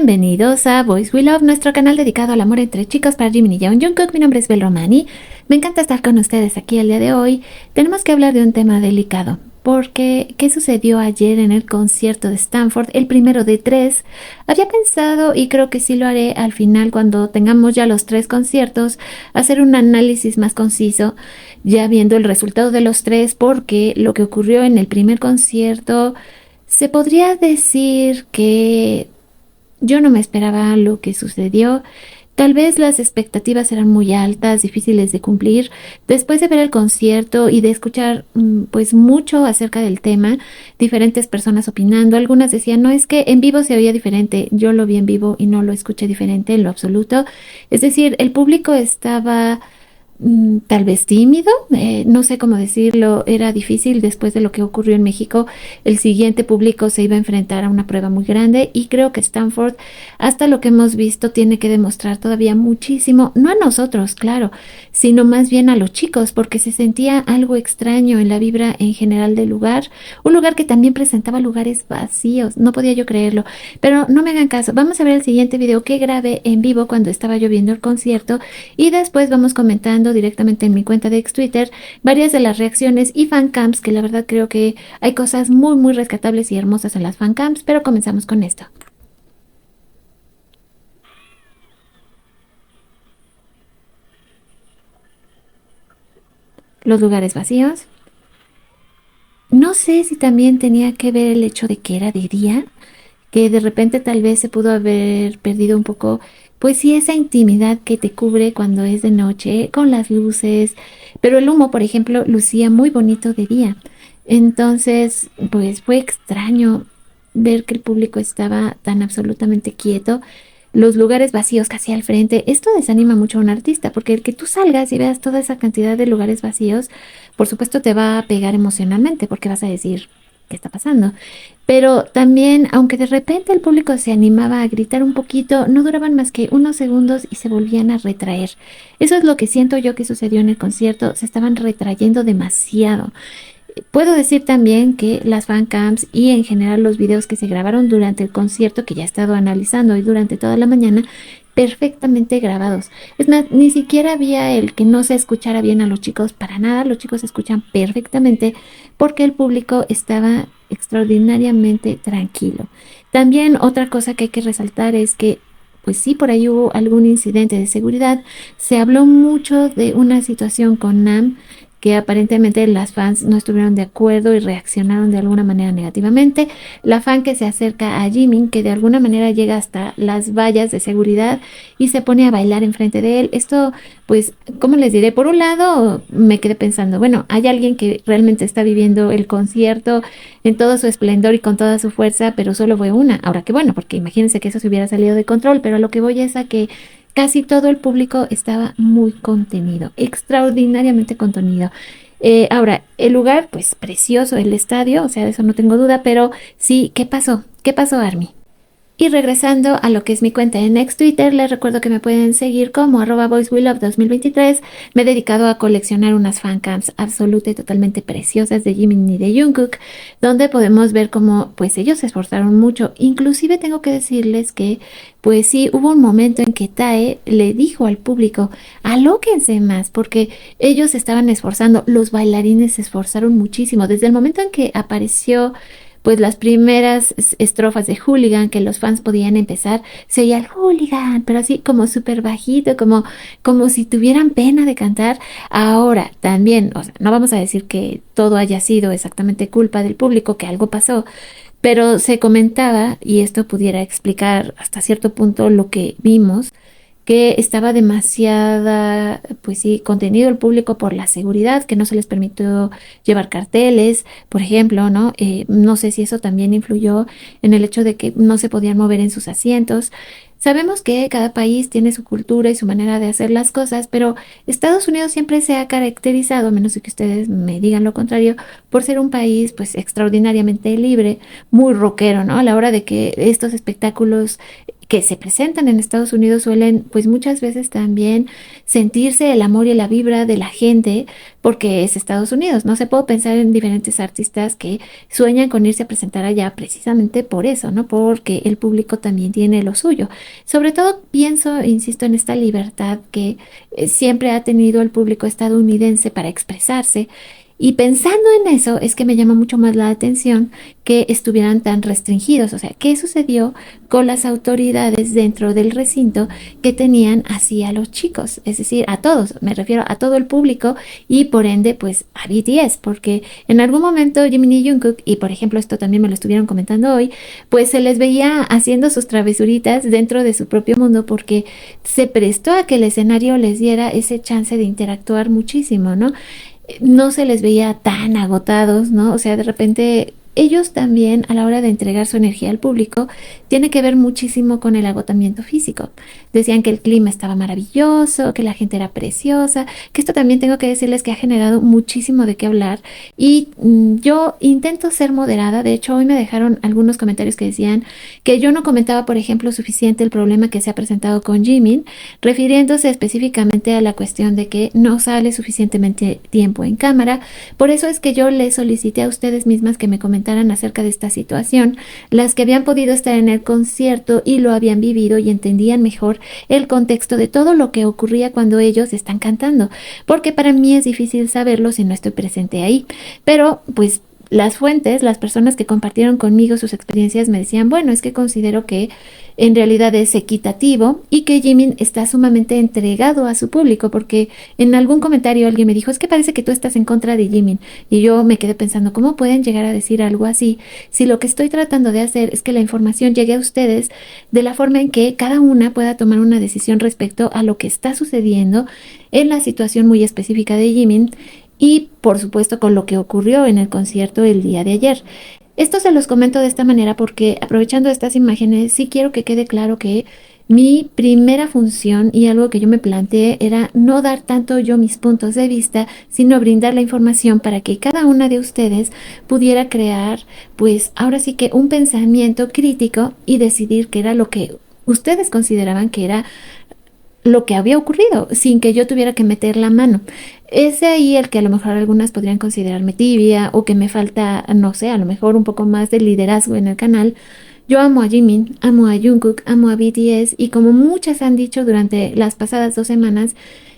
Bienvenidos a Boys We Love, nuestro canal dedicado al amor entre chicos para Jimin y Young Jungkook. Mi nombre es Bel Romani. Me encanta estar con ustedes aquí el día de hoy. Tenemos que hablar de un tema delicado, porque ¿qué sucedió ayer en el concierto de Stanford? El primero de 3. Había pensado, y creo que sí lo haré al final cuando tengamos ya los 3 conciertos, hacer un análisis más conciso, ya viendo el resultado de los 3, porque lo que ocurrió en el primer concierto, se podría decir que yo no me esperaba lo que sucedió. Tal vez las expectativas eran muy altas, difíciles de cumplir. Después de ver el concierto y de escuchar pues mucho acerca del tema, diferentes personas opinando, algunas decían, no, es que en vivo se oía diferente. Yo lo vi en vivo y no lo escuché diferente en lo absoluto. Es decir, el público estaba tal vez tímido, no sé cómo decirlo, era difícil después de lo que ocurrió en México. El siguiente público se iba a enfrentar a una prueba muy grande y creo que Stanford, hasta lo que hemos visto, tiene que demostrar todavía muchísimo, no a nosotros, claro, sino más bien a los chicos, porque se sentía algo extraño en la vibra en general del lugar, un lugar que también presentaba lugares vacíos, no podía yo creerlo, pero no me hagan caso. Vamos a ver el siguiente video que grabé en vivo cuando estaba yo viendo el concierto y después vamos comentando directamente en mi cuenta de ex Twitter varias de las reacciones y fancams, que la verdad creo que hay cosas muy rescatables y hermosas en las fancams, pero comenzamos con esto. Los lugares vacíos. No sé si también tenía que ver el hecho de que era de día, que de repente tal vez se pudo haber perdido un poco, pues sí, esa intimidad que te cubre cuando es de noche, con las luces, pero el humo, por ejemplo, lucía muy bonito de día. Entonces, pues fue extraño ver que el público estaba tan absolutamente quieto, los lugares vacíos casi al frente. Esto desanima mucho a un artista, porque el que tú salgas y veas toda esa cantidad de lugares vacíos, por supuesto te va a pegar emocionalmente, porque vas a decir, ¿qué está pasando? Pero también, aunque de repente el público se animaba a gritar un poquito, no duraban más que unos segundos y se volvían a retraer. Eso es lo que siento yo que sucedió en el concierto, se estaban retrayendo demasiado. Puedo decir también que las fancams y en general los videos que se grabaron durante el concierto, que ya he estado analizando y durante toda la mañana, perfectamente grabados. Es más, ni siquiera había el que no se escuchara bien a los chicos, para nada, los chicos se escuchan perfectamente porque el público estaba extraordinariamente tranquilo. También otra cosa que hay que resaltar es que pues sí, por ahí hubo algún incidente de seguridad. Se habló mucho de una situación con Nam, que aparentemente las fans no estuvieron de acuerdo y reaccionaron de alguna manera negativamente. La fan que se acerca a Jimin, que de alguna manera llega hasta las vallas de seguridad y se pone a bailar enfrente de él. Esto, pues, ¿cómo les diré? Por un lado, me quedé pensando, bueno, hay alguien que realmente está viviendo el concierto en todo su esplendor y con toda su fuerza, pero solo fue una. Ahora que bueno, porque imagínense que eso se hubiera salido de control, pero a lo que voy es a que casi todo el público estaba muy contenido, extraordinariamente contenido. Ahora, el lugar, pues precioso, el estadio, o sea, de eso no tengo duda, pero sí, ¿qué pasó? ¿Qué pasó, Army? Y regresando a lo que es mi cuenta en ex Twitter, les recuerdo que me pueden seguir como @boyswelove2023. Me he dedicado a coleccionar unas fancams absolutas y totalmente preciosas de Jimin y de Jungkook, donde podemos ver cómo pues ellos se esforzaron mucho. Inclusive tengo que decirles que pues sí, hubo un momento en que Tae le dijo al público, alóquense más, porque ellos se estaban esforzando, los bailarines se esforzaron muchísimo. Desde el momento en que apareció pues las primeras estrofas de Hooligan que los fans podían empezar, se oía el Hooligan, pero así como súper bajito, como si tuvieran pena de cantar. Ahora, también, o sea, no vamos a decir que todo haya sido exactamente culpa del público, que algo pasó, pero se comentaba, y esto pudiera explicar hasta cierto punto lo que vimos, que estaba demasiada, pues sí, contenido el público por la seguridad, que no se les permitió llevar carteles, por ejemplo, ¿no? No sé si eso también influyó en el hecho de que no se podían mover en sus asientos. Sabemos que cada país tiene su cultura y su manera de hacer las cosas, pero Estados Unidos siempre se ha caracterizado, a menos de que ustedes me digan lo contrario, por ser un país pues extraordinariamente libre, muy rockero, ¿no? A la hora de que estos espectáculos que se presentan en Estados Unidos suelen pues muchas veces también sentirse el amor y la vibra de la gente porque es Estados Unidos. No se puede pensar en diferentes artistas que sueñan con irse a presentar allá precisamente por eso, ¿no? Porque el público también tiene lo suyo. Sobre todo pienso, insisto, en esta libertad que siempre ha tenido el público estadounidense para expresarse. Y pensando en eso es que me llama mucho más la atención que estuvieran tan restringidos. O sea, ¿qué sucedió con las autoridades dentro del recinto que tenían así a los chicos? Es decir, a todos, me refiero a todo el público y por ende pues a BTS, porque en algún momento Jimin y Jungkook, y por ejemplo esto también me lo estuvieron comentando hoy, pues se les veía haciendo sus travesuritas dentro de su propio mundo porque se prestó a que el escenario les diera ese chance de interactuar muchísimo, ¿no? No se les veía tan agotados, ¿no? O sea, de repente ellos también a la hora de entregar su energía al público tiene que ver muchísimo con el agotamiento físico. Decían que el clima estaba maravilloso, que la gente era preciosa, que esto también tengo que decirles que ha generado muchísimo de qué hablar y yo intento ser moderada. De hecho, hoy me dejaron algunos comentarios que decían que yo no comentaba, por ejemplo, suficiente el problema que se ha presentado con Jimin, refiriéndose específicamente a la cuestión de que no sale suficientemente tiempo en cámara. Por eso es que yo les solicité a ustedes mismas que me comentaran acerca de esta situación, las que habían podido estar en el concierto y lo habían vivido y entendían mejor el contexto de todo lo que ocurría cuando ellos están cantando, porque para mí es difícil saberlo si no estoy presente ahí, pero pues las fuentes, las personas que compartieron conmigo sus experiencias me decían, bueno, es que considero que en realidad es equitativo y que Jimin está sumamente entregado a su público, porque en algún comentario alguien me dijo, es que parece que tú estás en contra de Jimin, y yo me quedé pensando, ¿cómo pueden llegar a decir algo así si lo que estoy tratando de hacer es que la información llegue a ustedes de la forma en que cada una pueda tomar una decisión respecto a lo que está sucediendo en la situación muy específica de Jimin y por supuesto con lo que ocurrió en el concierto el día de ayer? Esto se los comento de esta manera porque aprovechando estas imágenes sí quiero que quede claro que mi primera función y algo que yo me planteé era no dar tanto yo mis puntos de vista, sino brindar la información para que cada una de ustedes pudiera crear, pues ahora sí que un pensamiento crítico y decidir qué era lo que ustedes consideraban que era lo que había ocurrido sin que yo tuviera que meter la mano. Es de ahí el que a lo mejor algunas podrían considerarme tibia o que me falta, no sé, a lo mejor un poco más de liderazgo en el canal. Yo amo a Jimin, amo a Jungkook, amo a BTS y como muchas han dicho durante las pasadas 2 semanas,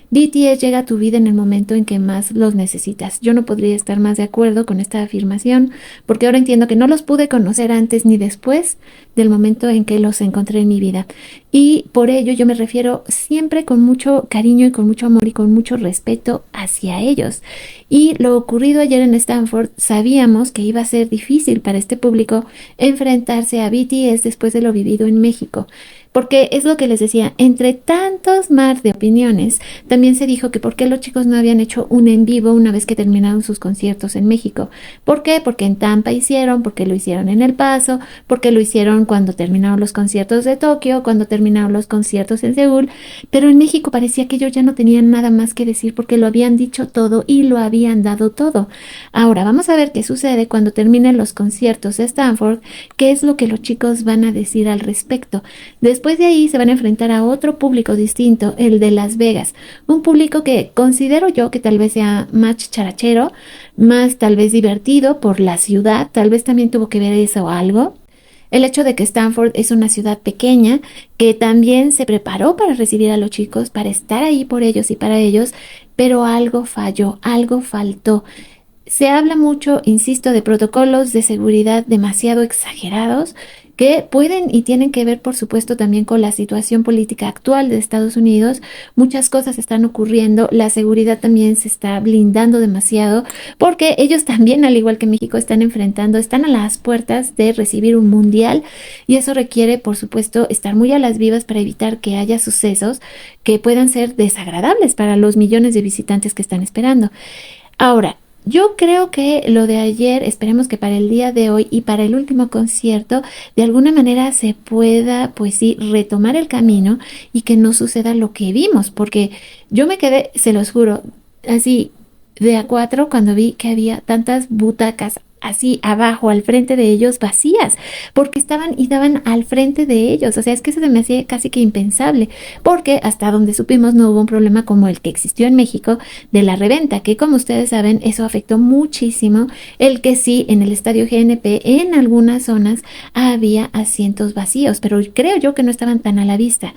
BTS llega a tu vida en el momento en que más los necesitas. Yo no podría estar más de acuerdo con esta afirmación, porque ahora entiendo que no los pude conocer antes ni después del momento en que los encontré en mi vida. Y por ello yo me refiero siempre con mucho cariño y con mucho amor y con mucho respeto hacia ellos. Y lo ocurrido ayer en Stanford, sabíamos que iba a ser difícil para este público enfrentarse a BTS después de lo vivido en México. Porque es lo que les decía, entre tantos mar de opiniones, también se dijo que por qué los chicos no habían hecho un en vivo una vez que terminaron sus conciertos en México. ¿Por qué? Porque en Tampa hicieron, porque lo hicieron en El Paso, porque lo hicieron cuando terminaron los conciertos de Tokio, cuando terminaron los conciertos en Seúl, pero en México parecía que ellos ya no tenían nada más que decir porque lo habían dicho todo y lo habían dado todo. Ahora vamos a ver qué sucede cuando terminen los conciertos de Stanford, qué es lo que los chicos van a decir al respecto. Después de ahí se van a enfrentar a otro público distinto, el de Las Vegas, un público que considero yo que tal vez sea más charachero, más tal vez divertido por la ciudad, tal vez también tuvo que ver eso algo. El hecho de que Stanford es una ciudad pequeña que también se preparó para recibir a los chicos, para estar ahí por ellos y para ellos, pero algo falló, algo faltó. Se habla mucho, insisto, de protocolos de seguridad demasiado exagerados que pueden y tienen que ver, por supuesto, también con la situación política actual de Estados Unidos. Muchas cosas están ocurriendo, la seguridad también se está blindando demasiado, porque ellos también, al igual que México, están a las puertas de recibir un mundial, y eso requiere, por supuesto, estar muy a las vivas para evitar que haya sucesos que puedan ser desagradables para los millones de visitantes que están esperando. Ahora, yo creo que lo de ayer, esperemos que para el día de hoy y para el último concierto, de alguna manera se pueda, pues sí, retomar el camino y que no suceda lo que vimos, porque yo me quedé, se los juro, así de a cuatro cuando vi que había tantas butacas así abajo, al frente de ellos, vacías, porque estaban y daban al frente de ellos. O sea, es que eso se me hacía casi que impensable, porque hasta donde supimos no hubo un problema como el que existió en México de la reventa, que como ustedes saben, eso afectó muchísimo el que sí en el estadio GNP, en algunas zonas había asientos vacíos, pero creo yo que no estaban tan a la vista.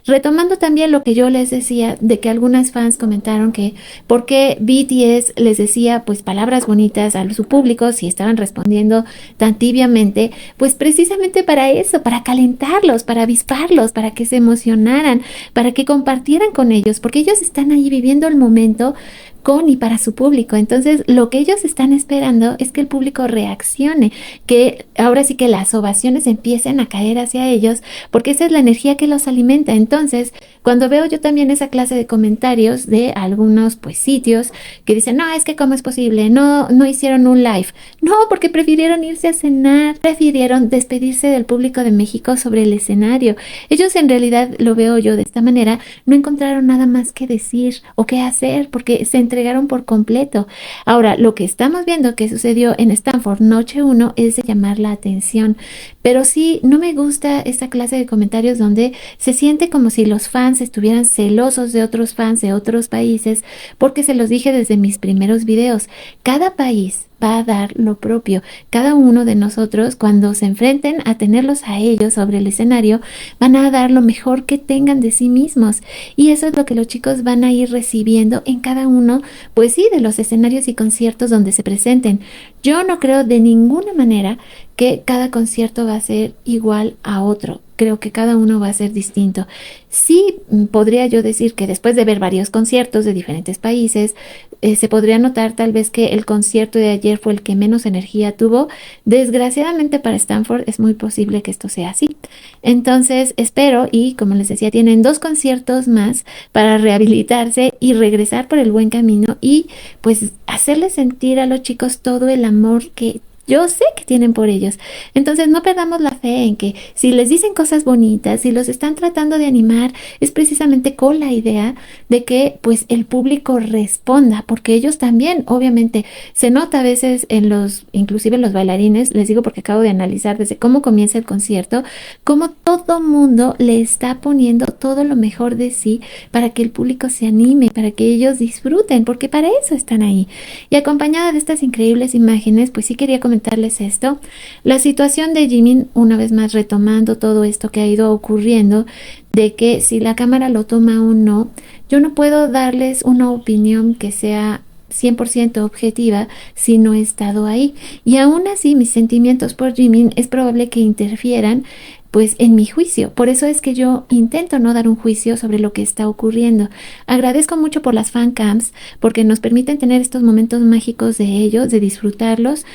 Retomando también lo que yo les decía, de que algunas fans comentaron que por qué BTS les decía pues palabras bonitas a su público si estaban respondiendo tan tibiamente, pues precisamente para eso, para calentarlos, para avisparlos, para que se emocionaran, para que compartieran con ellos, porque ellos están ahí viviendo el momento con y para su público. Entonces, lo que ellos están esperando es que el público reaccione, que ahora sí que las ovaciones empiecen a caer hacia ellos, porque esa es la energía que los alimenta. Entonces, cuando veo yo también esa clase de comentarios de algunos pues sitios que dicen, no, es que cómo es posible, no hicieron un live. No, porque prefirieron irse a cenar, prefirieron despedirse del público de México sobre el escenario. Ellos en realidad, lo veo yo de esta manera, no encontraron nada más que decir o que hacer, porque se entregaron por completo. Ahora, lo que estamos viendo que sucedió en Stanford Noche 1 es de llamar la atención, pero sí, no me gusta esta clase de comentarios donde se siente como si los fans estuvieran celosos de otros fans de otros países, porque se los dije desde mis primeros videos, cada país va a dar lo propio. Cada uno de nosotros, cuando se enfrenten a tenerlos a ellos sobre el escenario, van a dar lo mejor que tengan de sí mismos. Y eso es lo que los chicos van a ir recibiendo en cada uno, pues sí, de los escenarios y conciertos donde se presenten. Yo no creo de ninguna manera que cada concierto va a ser igual a otro. Creo que cada uno va a ser distinto. Sí, podría yo decir que después de ver varios conciertos de diferentes países, se podría notar tal vez que el concierto de ayer fue el que menos energía tuvo. Desgraciadamente para Stanford es muy posible que esto sea así. Entonces espero, y como les decía, tienen 2 conciertos más para rehabilitarse y regresar por el buen camino y pues hacerles sentir a los chicos todo el amor que yo sé que tienen por ellos. Entonces no perdamos la fe en que si les dicen cosas bonitas, si los están tratando de animar, es precisamente con la idea de que pues el público responda, porque ellos también, obviamente, se nota a veces en inclusive los bailarines, les digo porque acabo de analizar desde cómo comienza el concierto, cómo todo mundo le está poniendo todo lo mejor de sí para que el público se anime, para que ellos disfruten, porque para eso están ahí. Y acompañada de estas increíbles imágenes, pues sí quería comentarles esto. La situación de Jimin, una vez más retomando todo esto que ha ido ocurriendo, de que si la cámara lo toma o no, yo no puedo darles una opinión que sea 100% objetiva si no he estado ahí. Y aún así, mis sentimientos por Jimin es probable que interfieran pues en mi juicio. Por eso es que yo intento no dar un juicio sobre lo que está ocurriendo. Agradezco mucho por las fan cams porque nos permiten tener estos momentos mágicos de ellos, de disfrutarlos.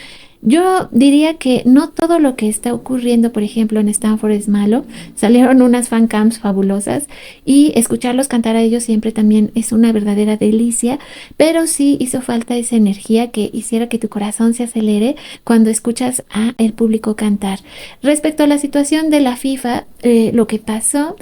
Yo diría que no todo lo que está ocurriendo, por ejemplo, en Stanford es malo. Salieron unas fan cams fabulosas y escucharlos cantar a ellos siempre también es una verdadera delicia, pero sí hizo falta esa energía que hiciera que tu corazón se acelere cuando escuchas a el público cantar. Respecto a la situación de la FIFA, lo que pasó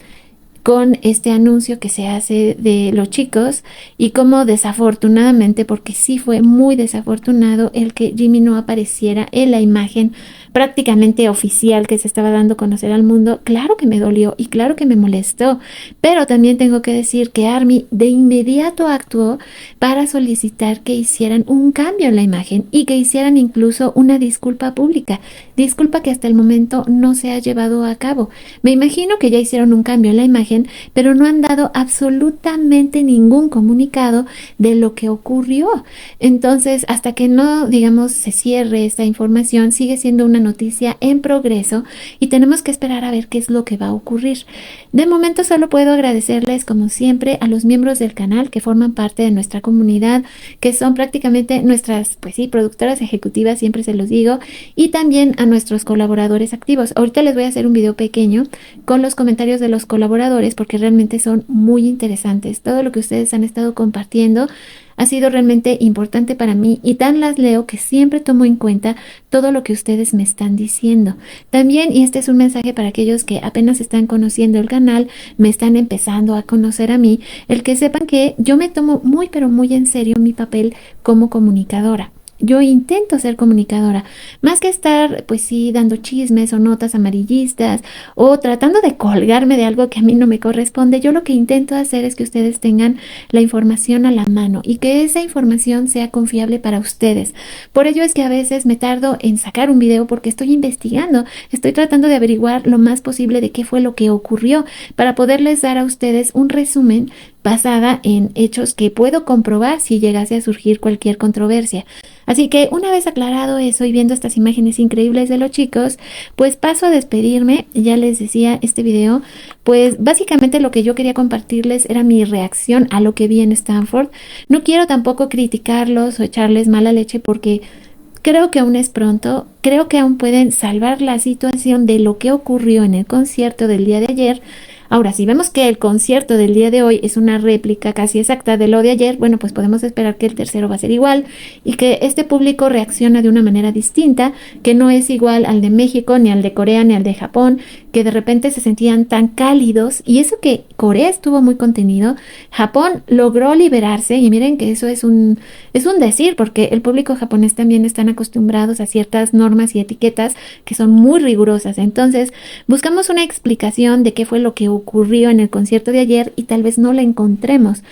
con este anuncio que se hace de los chicos y como desafortunadamente, porque sí fue muy desafortunado el que Jimmy no apareciera en la imagen prácticamente oficial que se estaba dando a conocer al mundo, claro que me dolió y claro que me molestó, pero también tengo que decir que ARMY de inmediato actuó para solicitar que hicieran un cambio en la imagen y que hicieran incluso una disculpa pública, disculpa que hasta el momento no se ha llevado a cabo. Me imagino que ya hicieron un cambio en la imagen, pero no han dado absolutamente ningún comunicado de lo que ocurrió. Entonces, hasta que no, digamos, se cierre esta información, sigue siendo una noticia en progreso y tenemos que esperar a ver qué es lo que va a ocurrir. De momento solo puedo agradecerles, como siempre, a los miembros del canal que forman parte de nuestra comunidad, que son prácticamente nuestras, pues sí, productoras ejecutivas, siempre se los digo, y también a nuestros colaboradores activos. Ahorita les voy a hacer un video pequeño con los comentarios de los colaboradores porque realmente son muy interesantes. Todo lo que ustedes han estado compartiendo ha sido realmente importante para mí y tan las leo que siempre tomo en cuenta todo lo que ustedes me están diciendo. También, y este es un mensaje para aquellos que apenas están conociendo el canal, me están empezando a conocer a mí, el que sepan que yo me tomo muy pero muy en serio mi papel como comunicadora. yo intento ser comunicadora, más que estar, pues sí, dando chismes o notas amarillistas o tratando de colgarme de algo que a mí no me corresponde. Yo lo que intento hacer es que ustedes tengan la información a la mano y que esa información sea confiable para ustedes. Por ello es que a veces me tardo en sacar un video porque estoy investigando, estoy tratando de averiguar lo más posible de qué fue lo que ocurrió para poderles dar a ustedes un resumen basada en hechos que puedo comprobar si llegase a surgir cualquier controversia. Así que una vez aclarado eso y viendo estas imágenes increíbles de los chicos, pues paso a despedirme. Ya les decía, este video, pues básicamente lo que yo quería compartirles era mi reacción a lo que vi en Stanford. No quiero tampoco criticarlos o echarles mala leche porque creo que aún es pronto, creo que aún pueden salvar la situación de lo que ocurrió en el concierto del día de ayer. Ahora, si vemos que el concierto del día de hoy es una réplica casi exacta de lo de ayer, bueno, pues podemos esperar que el tercero va a ser igual y que este público reacciona de una manera distinta, que no es igual al de México, ni al de Corea, ni al de Japón, que de repente se sentían tan cálidos. Y eso que Corea estuvo muy contenido, Japón logró liberarse y miren que eso es un decir, porque el público japonés también están acostumbrados a ciertas normas y etiquetas que son muy rigurosas. Entonces, buscamos una explicación de qué fue lo que ocurrió en el concierto de ayer y tal vez no la encontremos.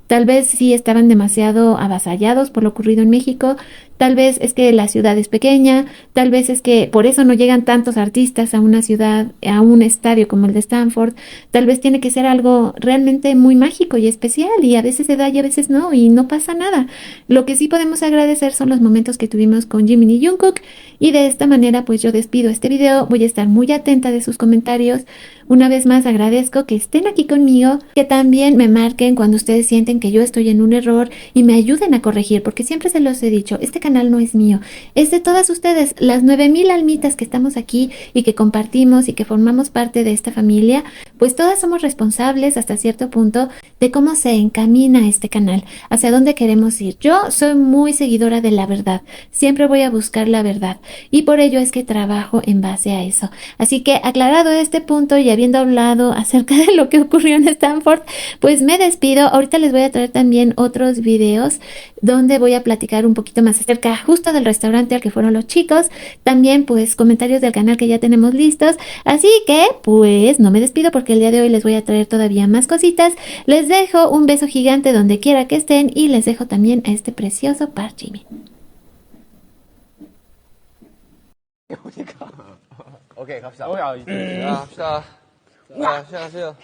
Tal vez sí estaban demasiado avasallados por lo ocurrido en México, tal vez es que la ciudad es pequeña, tal vez es que por eso no llegan tantos artistas a una ciudad, a un estadio como el de Stanford, tal vez tiene que ser algo realmente muy mágico y especial y a veces se da y a veces no y no pasa nada. Lo que sí podemos agradecer son los momentos que tuvimos con Jimin y Jungkook y de esta manera pues yo despido este video, voy a estar muy atenta de sus comentarios. Una vez más agradezco que estén aquí conmigo, que también me marquen cuando ustedes sienten que yo estoy en un error y me ayuden a corregir, porque siempre se los he dicho, este canal no es mío, es de todas ustedes, las 9000 almitas que estamos aquí y que compartimos y que formamos parte de esta familia, pues todas somos responsables hasta cierto punto de cómo se encamina este canal, hacia dónde queremos ir. Yo soy muy seguidora de la verdad, siempre voy a buscar la verdad y por ello es que trabajo en base a eso. Así que aclarado este punto y habiendo hablado acerca de lo que ocurrió en Stanford, pues me despido. Ahorita les voy a traer también otros videos donde voy a platicar un poquito más acerca justo del restaurante al que fueron los chicos, también pues comentarios del canal que ya tenemos listos, así que pues no me despido porque el día de hoy les voy a traer todavía más cositas. Les dejo un beso gigante donde quiera que estén y les dejo también a este precioso Park Jimin. 오케이 갑시다. 야, 합시다. 자, 시작하세요.